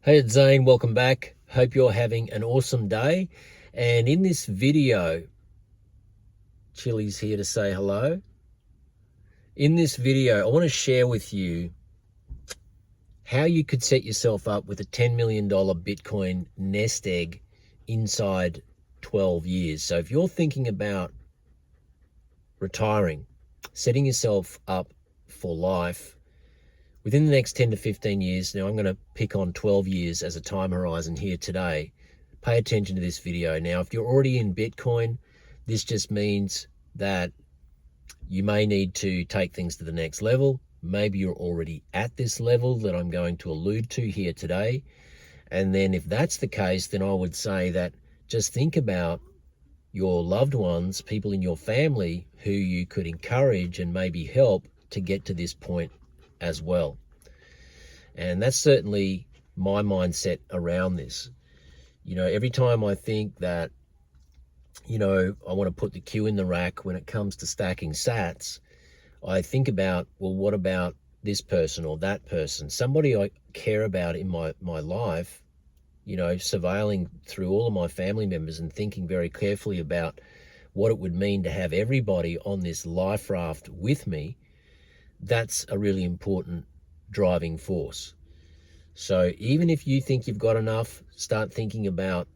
Hey, it's Zane. Welcome back. Hope you're having an awesome day. And in this video, Chili's here to say hello. In this video, I want to share with you how you could set yourself up with a $10 million Bitcoin nest egg inside 12 years. So if you're thinking about retiring, setting yourself up for life within the next 10 to 15 years, now I'm going to pick on 12 years as a time horizon here today. Pay attention to this video. Now, if you're already in Bitcoin, this just means that you may need to take things to the next level. Maybe you're already at this level that I'm going to allude to here today. And then if that's the case, then I would say that just think about your loved ones, people in your family who you could encourage and maybe help to get to this point as well. And that's certainly my mindset around this. You know, every time I think that, I want to put the cue in the rack when it comes to stacking sats, I think about, well, what about this person or that person? Somebody I care about in my life, surveilling through all of my family members and thinking very carefully about what it would mean to have everybody on this life raft with me. That's a really important driving force. So even if you think you've got enough, start thinking about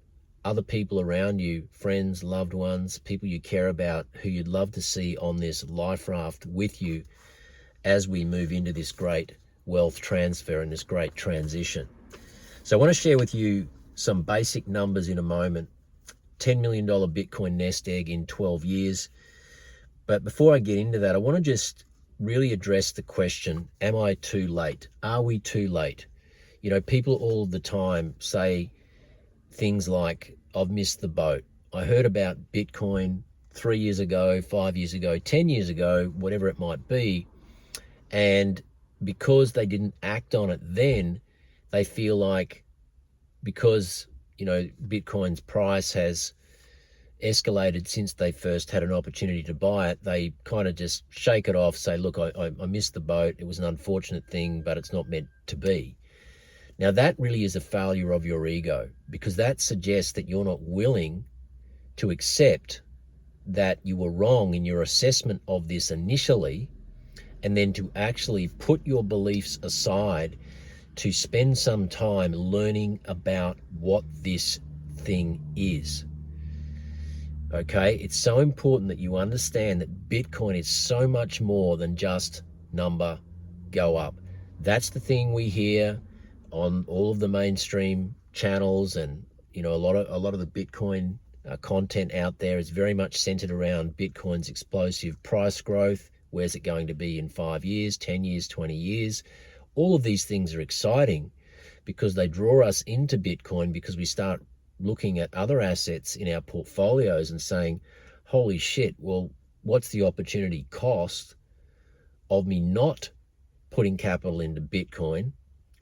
other people around you, friends, loved ones, people you care about, who you'd love to see on this life raft with you as we move into this great wealth transfer and this great transition. So I want to share with you some basic numbers in a moment. $10 million Bitcoin nest egg in 12 years. But before I get into that, I want to just really address the question, am I too late? Are we too late? People all the time say things like, I've missed the boat. I heard about Bitcoin 3 years ago, 5 years ago, 10 years ago, whatever it might be. And because they didn't act on it then, they feel like because, Bitcoin's price has escalated since they first had an opportunity to buy it, they kind of just shake it off, say, look, I missed the boat. It was an unfortunate thing, but it's not meant to be. Now, that really is a failure of your ego, because that suggests that you're not willing to accept that you were wrong in your assessment of this initially, and then to actually put your beliefs aside to spend some time learning about what this thing is. Okay, it's so important that you understand that Bitcoin is so much more than just number go up. That's the thing we hear on all of the mainstream channels, and a lot of the Bitcoin content out there is very much centered around Bitcoin's explosive price growth. Where's it going to be in 5 years, 10 years, 20 years? All of these things are exciting because they draw us into Bitcoin, because we start looking at other assets in our portfolios and saying, holy shit, well, what's the opportunity cost of me not putting capital into Bitcoin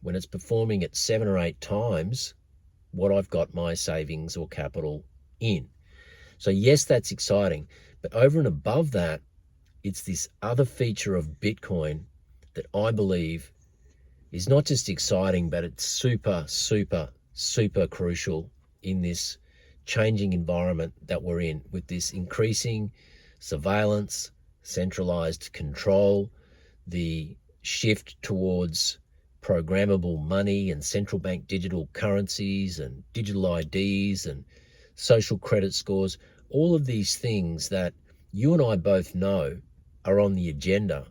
when it's performing at 7 or 8 times what I've got my savings or capital in? So yes, that's exciting. But over and above that, it's this other feature of Bitcoin that I believe is not just exciting, but it's super, super, super crucial in this changing environment that we're in, with this increasing surveillance, centralized control, the shift towards programmable money and central bank digital currencies and digital IDs and social credit scores. All of these things that you and I both know are on the agenda.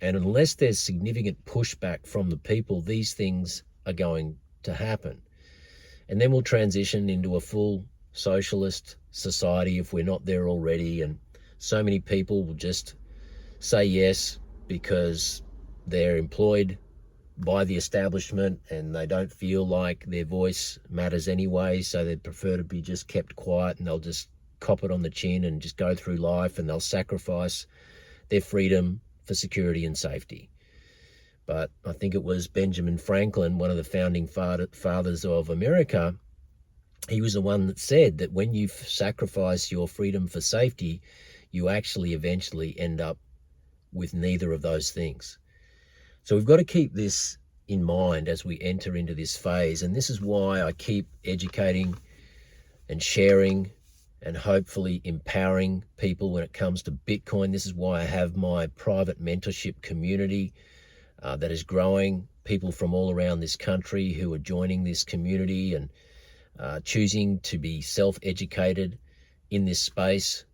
And unless there's significant pushback from the people, these things are going to happen. And then we'll transition into a full socialist society if we're not there already. And so many people will just say yes because they're employed by the establishment and they don't feel like their voice matters anyway. So they prefer to be just kept quiet, and they'll just cop it on the chin and just go through life, and they'll sacrifice their freedom for security and safety. But I think it was Benjamin Franklin, one of the founding fathers of America, he was the one that said that when you sacrifice your freedom for safety, you actually eventually end up with neither of those things. So we've got to keep this in mind as we enter into this phase. And this is why I keep educating and sharing and hopefully empowering people when it comes to Bitcoin. This is why I have my private mentorship community that is growing, people from all around this country who are joining this community and choosing to be self-educated in this space,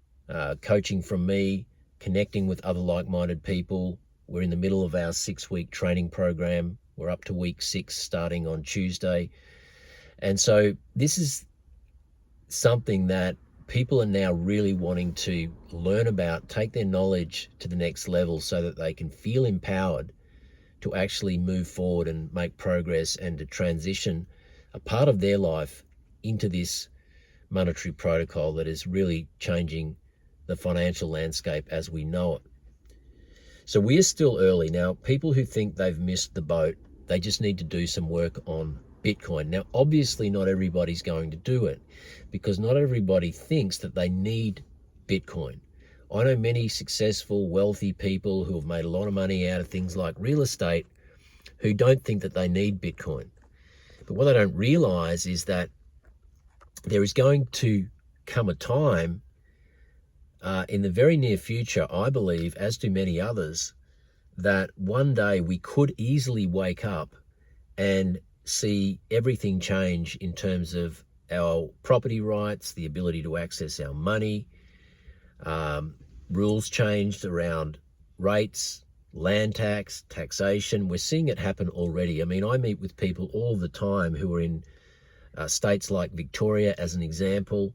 coaching from me, connecting with other like-minded people. We're in the middle of our 6-week training program. We're up to week 6 starting on Tuesday. And so this is something that people are now really wanting to learn about, take their knowledge to the next level so that they can feel empowered to actually move forward and make progress and to transition a part of their life into this monetary protocol that is really changing the financial landscape as we know it. So we are still early. Now, people who think they've missed the boat, they just need to do some work on Bitcoin. Now, obviously not everybody's going to do it because not everybody thinks that they need Bitcoin. I know many successful, wealthy people who have made a lot of money out of things like real estate who don't think that they need Bitcoin. But what they don't realize is that there is going to come a time in the very near future, I believe, as do many others, that one day we could easily wake up and see everything change in terms of our property rights, the ability to access our money, rules changed around rates, land tax, taxation. We're seeing it happen already. I mean, I meet with people all the time who are in states like Victoria, as an example,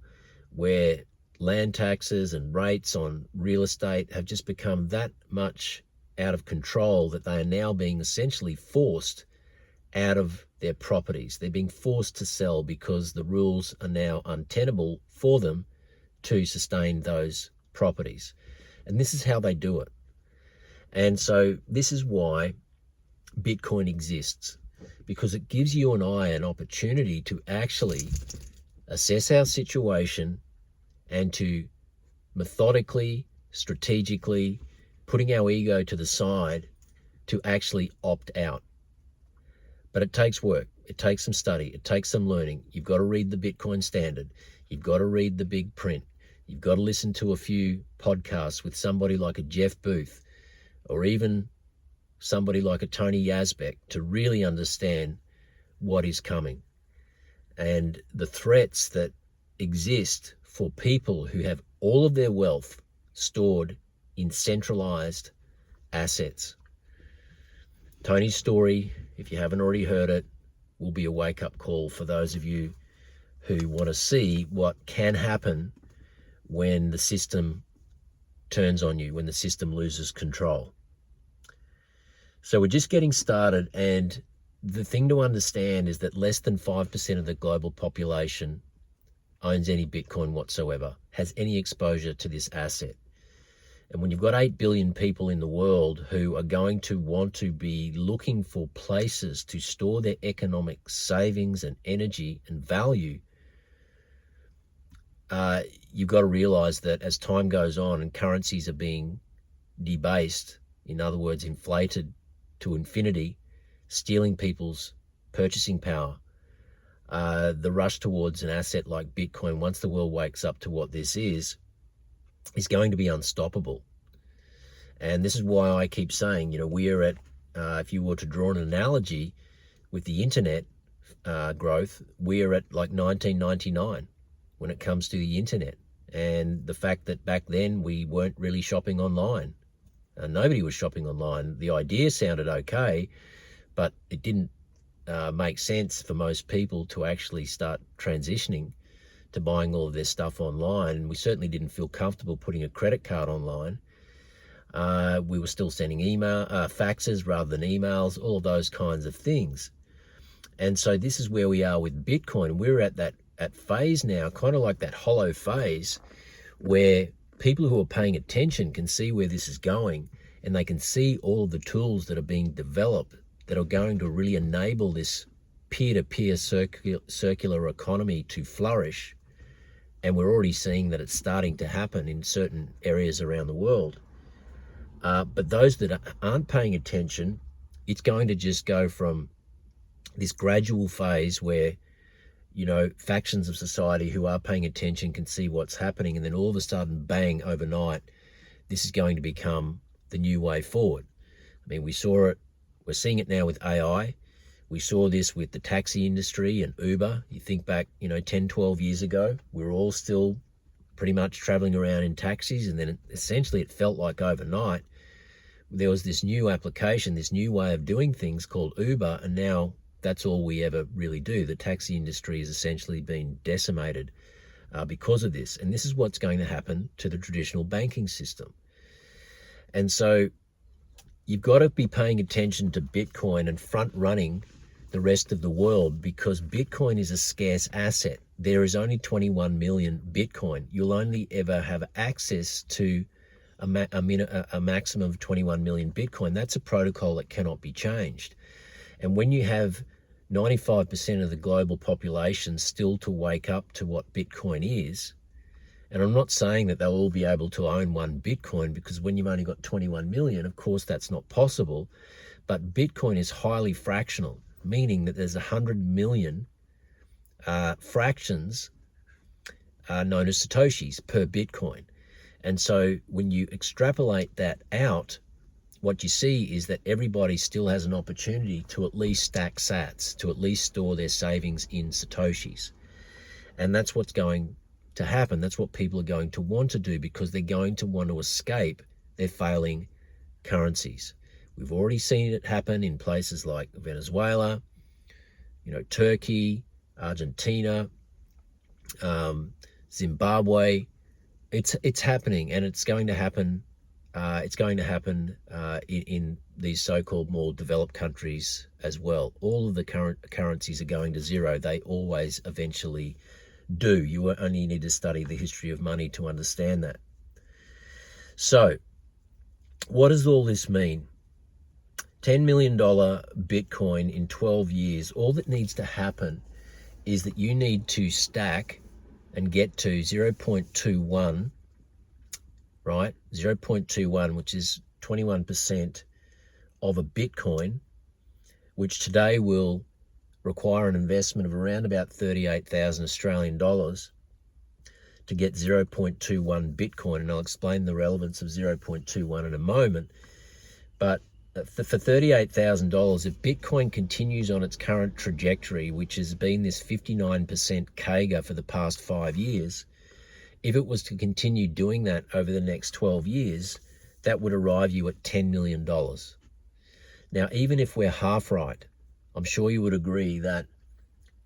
where land taxes and rates on real estate have just become that much out of control that they are now being essentially forced out of their properties. They're being forced to sell because the rules are now untenable for them to sustain those properties. And this is how they do it. And so this is why Bitcoin exists, because it gives you and I an opportunity to actually assess our situation and to methodically, strategically, putting our ego to the side, to actually opt out. But it takes work. It takes some study. It takes some learning. You've got to read the Bitcoin Standard. You've got to read the big print. You've got to listen to a few podcasts with somebody like a Jeff Booth or even somebody like a Tony Yazbek to really understand what is coming and the threats that exist for people who have all of their wealth stored in centralized assets. Tony's story, if you haven't already heard it, will be a wake-up call for those of you who want to see what can happen when the system turns on you, when the system loses control. So we're just getting started, and the thing to understand is that less than 5% of the global population owns any Bitcoin whatsoever, has any exposure to this asset. And when you've got 8 billion people in the world who are going to want to be looking for places to store their economic savings and energy and value, you've got to realize that as time goes on and currencies are being debased, in other words, inflated to infinity, stealing people's purchasing power, the rush towards an asset like Bitcoin, once the world wakes up to what this is going to be unstoppable. And this is why I keep saying, we are at, if you were to draw an analogy with the internet growth, we are at like 1999 when it comes to the internet. And the fact that back then we weren't really shopping online. Nobody was shopping online. The idea sounded okay, but it didn't make sense for most people to actually start transitioning to buying all of their stuff online. And we certainly didn't feel comfortable putting a credit card online. We were still sending faxes rather than emails, all of those kinds of things. And so this is where we are with Bitcoin. We're at that phase now, kind of like that hollow phase, where people who are paying attention can see where this is going, and they can see all of the tools that are being developed that are going to really enable this peer-to-peer circular economy to flourish. And we're already seeing that it's starting to happen in certain areas around the world. But those that aren't paying attention it's going to just go from this gradual phase where, you know, factions of society who are paying attention can see what's happening, and then all of a sudden, bang, overnight, this is going to become the new way forward. I mean, we saw it, we're seeing it now with AI. We saw this with the taxi industry and Uber. You think back, you know, 10, 12 years ago, we were all still pretty much traveling around in taxis, and then essentially it felt like overnight there was this new application, this new way of doing things called Uber, and now that's all we ever really do. The taxi industry has essentially been decimated because of this, and this is what's going to happen to the traditional banking system. And so you've got to be paying attention to Bitcoin and front running the rest of the world, because Bitcoin is a scarce asset. There is only 21 million Bitcoin. You'll only ever have access to a maximum of 21 million Bitcoin. That's a protocol that cannot be changed. And when you have 95% of the global population still to wake up to what Bitcoin is, and I'm not saying that they'll all be able to own one Bitcoin, because when you've only got 21 million, of course, that's not possible. But Bitcoin is highly fractional, meaning that there's 100 million fractions known as Satoshis per Bitcoin. And so when you extrapolate that out, what you see is that everybody still has an opportunity to at least stack sats, to at least store their savings in Satoshis. And that's what's going to happen. That's what people are going to want to do, because they're going to want to escape their failing currencies. We've already seen it happen in places like Venezuela, you know, Turkey, Argentina, Zimbabwe. It's happening, and it's going to happen. In these so-called more developed countries as well. All of the current currencies are going to zero. They always eventually do. You only need to study the history of money to understand that. So, what does all this mean? $10 million Bitcoin in 12 years. All that needs to happen is that you need to stack and get to 0.21, right? 0.21, which is 21% of a Bitcoin, which today will require an investment of around about 38,000 Australian dollars to get 0.21 Bitcoin. And I'll explain the relevance of 0.21 in a moment. But for $38,000, if Bitcoin continues on its current trajectory, which has been this 59% CAGR for the past 5 years, if it was to continue doing that over the next 12 years, that would arrive you at $10 million. Now, even if we're half right, I'm sure you would agree that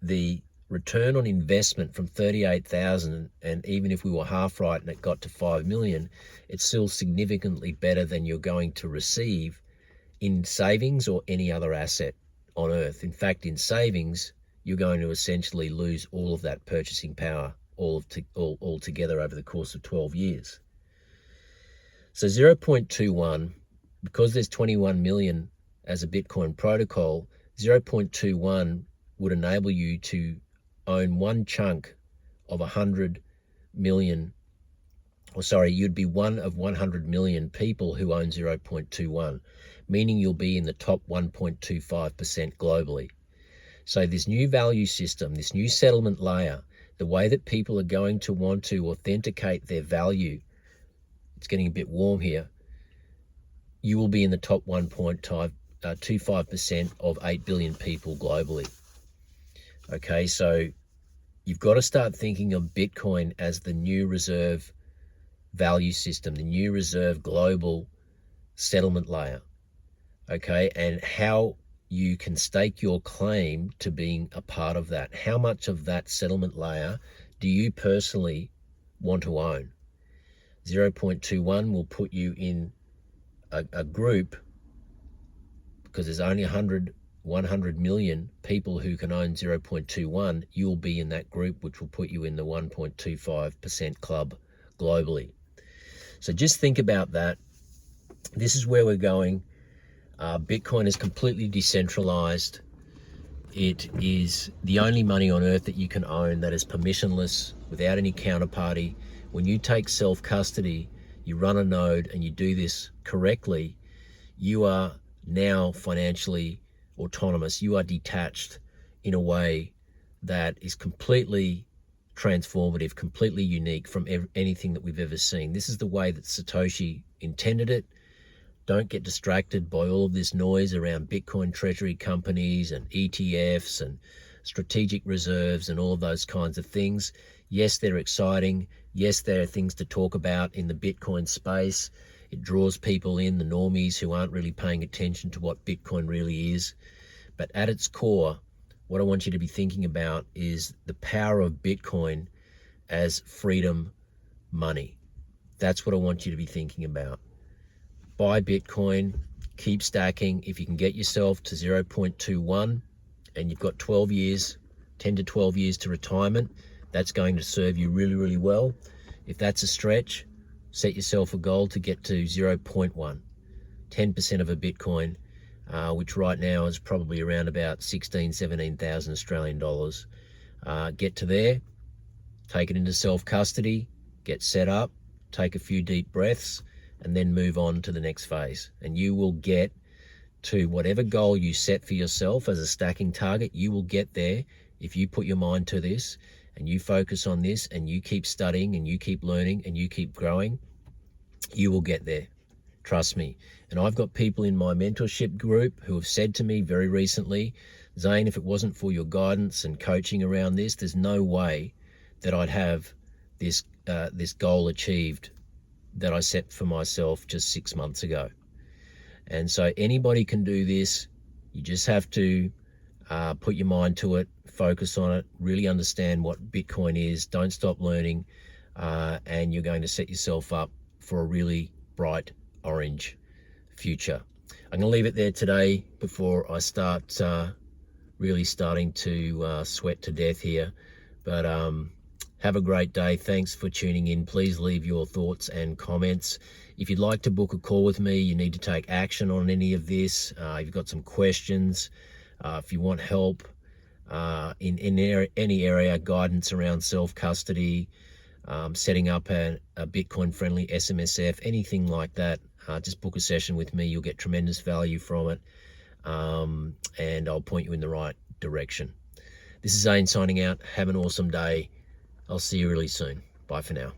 the return on investment from 38,000, and even if we were half right and it got to 5 million, it's still significantly better than you're going to receive in savings or any other asset on earth. In fact, in savings, you're going to essentially lose all of that purchasing power altogether over the course of 12 years. So 0.21, because there's 21 million as a Bitcoin protocol, 0.21 would enable you to own one chunk of 100 million, or sorry, you'd be one of 100 million people who own 0.21, meaning you'll be in the top 1.25% globally. So this new value system, this new settlement layer, the way that people are going to want to authenticate their value, it's getting a bit warm here, you will be in the top 1.25% of 8 billion people globally. Okay, so you've got to start thinking of Bitcoin as the new reserve value system, the new reserve global settlement layer. Okay, and how you can stake your claim to being a part of that. How much of that settlement layer do you personally want to own? 0.21 will put you in a group, because there's only 100 million people who can own 0.21. You'll be in that group, which will put you in the 1.25% club globally. So just think about that. This is where we're going. Bitcoin is completely decentralized. It is the only money on earth that you can own that is permissionless, without any counterparty. When you take self-custody, you run a node and you do this correctly, you are now financially autonomous. You are detached in a way that is completely transformative, completely unique from anything that we've ever seen. This is the way that Satoshi intended it. Don't get distracted by all of this noise around Bitcoin treasury companies and ETFs and strategic reserves and all of those kinds of things. Yes, they're exciting. Yes, there are things to talk about in the Bitcoin space. It draws people in, the normies who aren't really paying attention to what Bitcoin really is. But at its core, what I want you to be thinking about is the power of Bitcoin as freedom money. That's what I want you to be thinking about. Buy Bitcoin, keep stacking. If you can get yourself to 0.21 and you've got 12 years, 10 to 12 years to retirement, that's going to serve you really, really well. If that's a stretch, set yourself a goal to get to 0.1, 10% of a Bitcoin, which right now is probably around about 16,000, 17,000 Australian dollars. Get to there, take it into self-custody, get set up, take a few deep breaths, and then move on to the next phase. And you will get to whatever goal you set for yourself as a stacking target. You will get there if you put your mind to this and you focus on this and you keep studying and you keep learning and you keep growing. You will get there. Trust me. And I've got people in my mentorship group who have said to me very recently, Zane, if it wasn't for your guidance and coaching around this, there's no way that I'd have this goal achieved that I set for myself just 6 months ago. And so anybody can do this. You just have to put your mind to it, focus on it, really understand what Bitcoin is, don't stop learning, and you're going to set yourself up for a really bright orange future. I'm going to leave it there today before I start really starting to sweat to death here. But have a great day. Thanks for tuning in. Please leave your thoughts and comments. If you'd like to book a call with me, you need to take action on any of this. If you've got some questions, if you want help in any area, guidance around self-custody, setting up a Bitcoin-friendly SMSF, anything like that, just book a session with me. You'll get tremendous value from it, and I'll point you in the right direction. This is Zane signing out. Have an awesome day. I'll see you really soon. Bye for now.